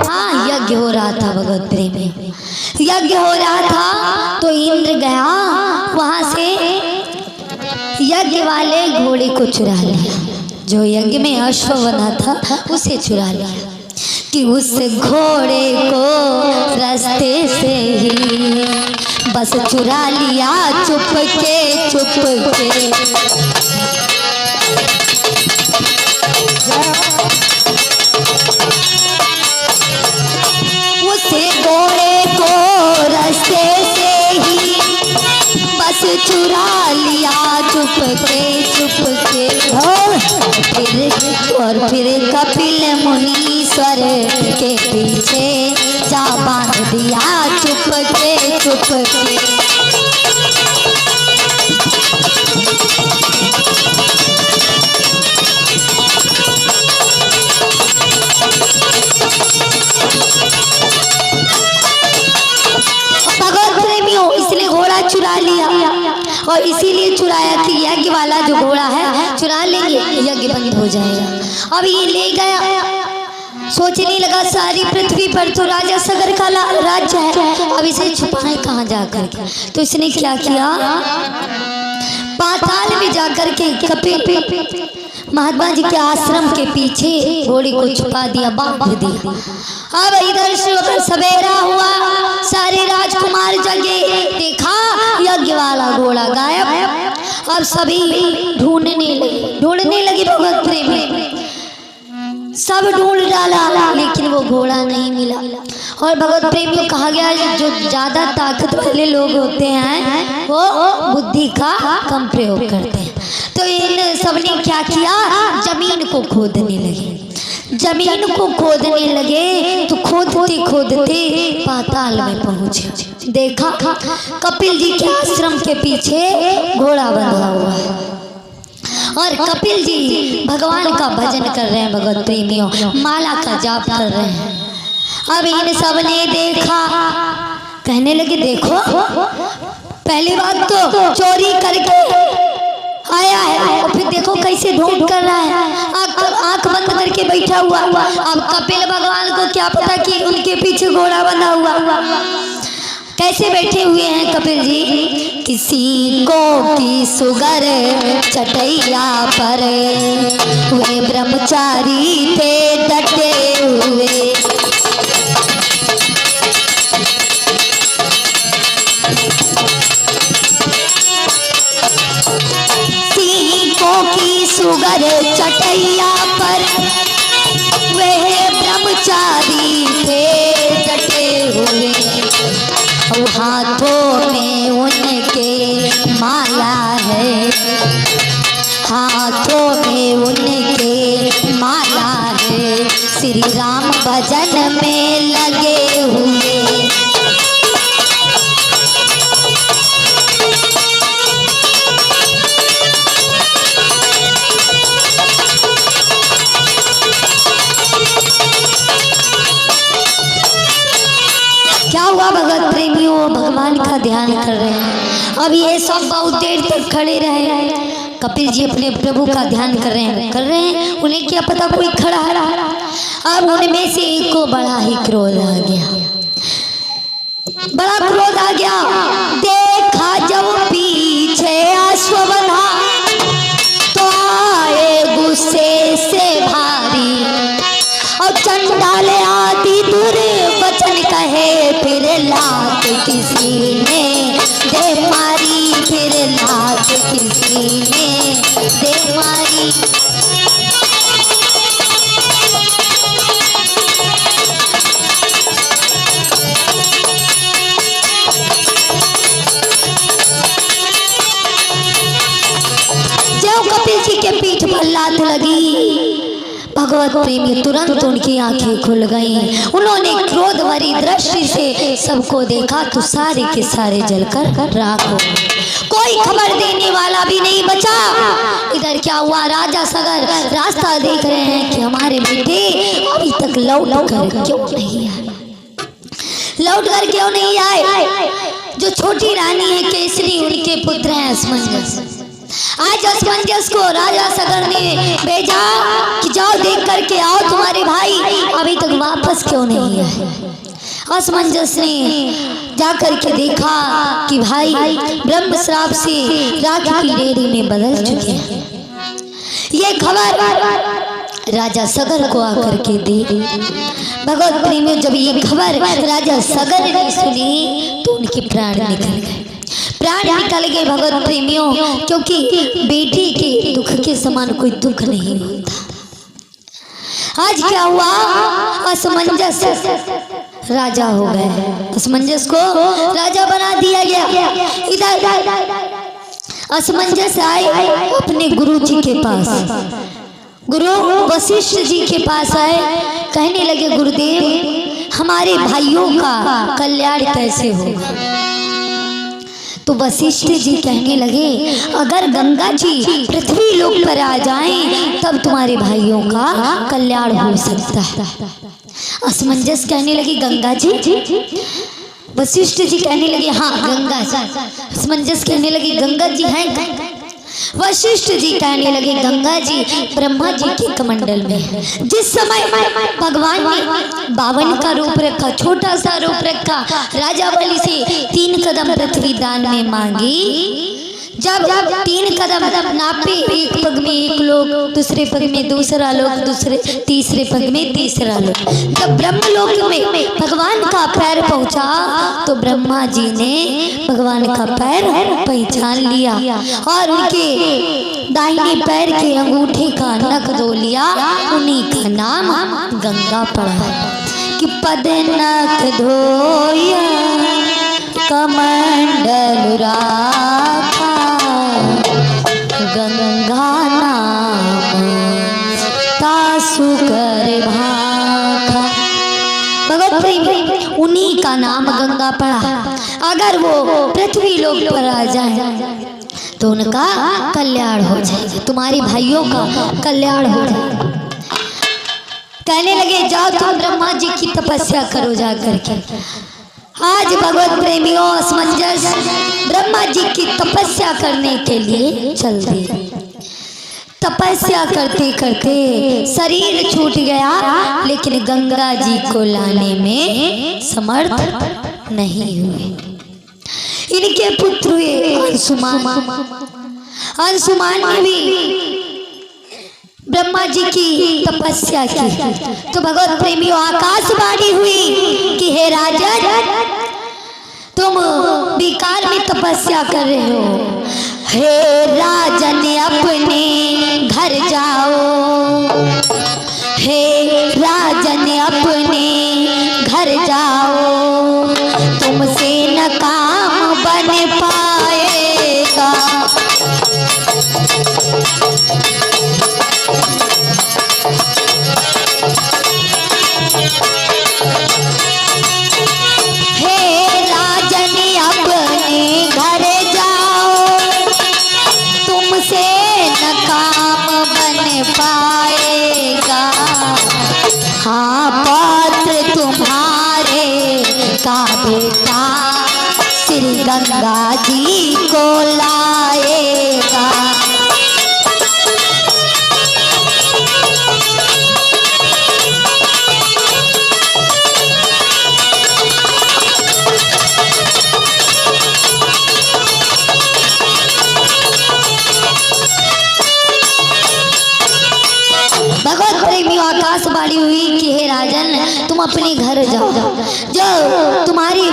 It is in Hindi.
हाँ, यज्ञ हो रहा था भगवत प्रेमी, यज्ञ हो रहा था तो इंद्र गया वहां से यज्ञ वाले घोड़े को चुरा लिया, जो यज्ञ में अश्व बना था उसे चुरा लिया कि उस घोड़े को रास्ते से ही बस चुरा लिया चुप के चुप के। उसे घोड़े को रास्ते से ही बस चुरा लिया चुप के। और फिर कपिल मुनीश्वर के पीछे जा बांध दिया चुप के। भगवत प्रेमियों, इसलिए घोड़ा चुरा लिया और इसीलिए चुराया कि यज्ञ वाला जो घोड़ा है चुरा लेंगे यज्ञ बंद हो जाएगा। अब ये ले गया, सोचने लगा सारी पृथ्वी पर तो राजा सगर का राज्य है, अब इसे छुपाए कहाँ जाकर के। तो इसने क्या किया, पाताल में जाकर के कपिल महात्मा जी के आश्रम के पीछे घोड़े को छुपा दिया, बांध दिया। अब इधर से सवेरा हुआ, सारे राजकुमार जगे, देखा यज्ञ वाला घोड़ा गायब। अब सभी ढूंढने लगे भगवत प्रेमी, सब ढूंढ डाला लेकिन वो घोड़ा नहीं मिला। और भगवत प्रेमियों कहा गया जो ज्यादा ताकत वाले लोग होते हैं वो बुद्धि का कम प्रयोग करते हैं। तो इन सबने क्या किया, जमीन को खोदने लगे तो खोदते पाताल में पहुंचे। देखा कपिल जी के आश्रम के पीछे घोड़ा बंधा हुआ है और कपिल जी भगवान का भजन कर रहे हैं। भगवत प्रेमियों, माला का जाप कर रहे हैं। अब इन सब ने देखा, कहने लगे देखो, पहली बात तो चोरी करके आया है और फिर देखो कैसे ढूंढ कर रहा है, आंख बंद करके बैठा हुआ। अब कपिल भगवान को क्या पता कि उनके पीछे घोड़ा बंधा हुआ, कैसे बैठे हुए हैं कपिल जी। किसी को की सुगर चटैया पर वे ब्रह्मचारी थे डटे हुए। सीखों की सुगर चटैया पर वे ब्रह्मचारी थे डटे हुए। हाथों में उनके माला है, हाथों में उनके माला है, श्री राम भजन में लगे हुए। क्या हुआ भगवत प्रेमियों, भगवान का ध्यान कर रहे हैं। अब ये सब बहुत देर तक खड़े रहे, कपिल जी अपने प्रभु का ध्यान कर रहे हैं। उन्हें क्या पता कोई खड़ा रहा। अब उनमें से एक को बड़ा ही क्रोध आ गया, बड़ा क्रोध आ गया। देखा जब पीछे अश्व बंधा तो आए गुस्से से भारी, और चंडाल आदि दुर्वचन कहे, फिर लात किसी ने दे मारी, फिर लात किसी ने दे मारी। जब कपिल जी के पीठ पर लात लगी, भगवत प्रेमी तुरंत उनकी आंखें खुल गईं। उन्होंने क्रोध भरी दृष्टि से सबको देखा तो सारे के सारे जलकर राख हो गए। कोई खबर देने वाला भी नहीं बचा। इधर क्या हुआ, राजा सगर रास्ता देख रहे हैं कि हमारे बेटे अभी तक लौट कर क्यों नहीं आए। जो छोटी रानी है केसरी, उनके पुत्र हैं असमंजस। आज असमंजस को राजा सगर ने करके आओ, तुम्हारे भाई अभी तक वापस क्यों नहीं आए। असमंजस ने जा करके देखा कि भाई ब्रह्म श्राप से राख की रेड़ी में बदल चुके हैं। ये खबर राजा सगर को आकर के दे। भगवत प्रेमियों, जब ये खबर राजा सगर ने सुनी तो उनके प्राण निकल गए, भगवत प्रेमियों, क्योंकि बेटी के दुख के समान कोई दुख नहीं होता। आज क्या हुआ, असमंजस राजा हो गए, असमंजस को राजा बना दिया गया। इधर असमंजस आए अपने गुरु जी के पास, गुरु वशिष्ठ जी के पास आए, कहने लगे गुरुदेव हमारे भाइयों का कल्याण कैसे होगा। तो वशिष्ठ जी कहने लगे अगर गंगा जी पृथ्वी लोक पर आ जाएं तब तुम्हारे भाइयों का कल्याण हो सकता है। असमंजस कहने लगी गंगा जी, वशिष्ठ जी कहने लगे हाँ गंगा जी। असमंजस कहने लगी गंगा जी हैं। वशिष्ठ जी कहने लगे गंगा जी ब्रह्मा जी के कमंडल में है। जिस समय भगवान ने 52 का रूप रखा, छोटा सा रूप रखा, राजा बलि से 3 कदम पृथ्वी दान में मांगी। जब 3 कदम नापे, एक पग में एक लोग, दूसरे पग में दूसरा लोग, तीसरे पग में तीसरा लोग। जब ब्रह्मलोक में भगवान का पैर पहुंचा तो ब्रह्मा जी ने भगवान का पैर पहचान लिया और उनके दाहिने पैर के अंगूठे का नख धो लिया। उन्हीं का नाम गंगा पड़ा कि पद नख धोया कमंडल राखा, गंगा नाम तासु कर भाखा। भगवत प्रेम, उन्हीं का नाम गंगा पड़ा। अगर वो पृथ्वी लोक पर आ जाए तो उनका कल्याण हो जाएगा, तुम्हारे भाइयों का कल्याण हो जाएगा। कहने लगे जाओ तुम ब्रह्मा जी की तपस्या करो जा करके। आज भगवत प्रेमियों असमंजस ब्रह्मा जी की तपस्या करने के लिए चल दिए। तपस्या करते करते शरीर छूट गया, लेकिन गंगा जी को लाने में समर्थ नहीं हुए। इनके पुत्र हुए अंशुमान। अंशुमान ने भी ब्रह्मा जी की तपस्या की तो भगवत प्रेमियों आकाशवाणी हुई कि हे राजन तुम बेकार में तपस्या कर रहे हो। हे राजन अपने घर जाओ, हे राजन अपने घर जाओ, तुमसे न काम बन पाएगा। पाएगा हाँ पात्र तुम्हारे का बेटा श्री गंगा जी को लाएगा। भगवत प्रेमियों आकाशवाणी हुई कि हे राजन तुम अपने घर जाओ, जो तुम्हारी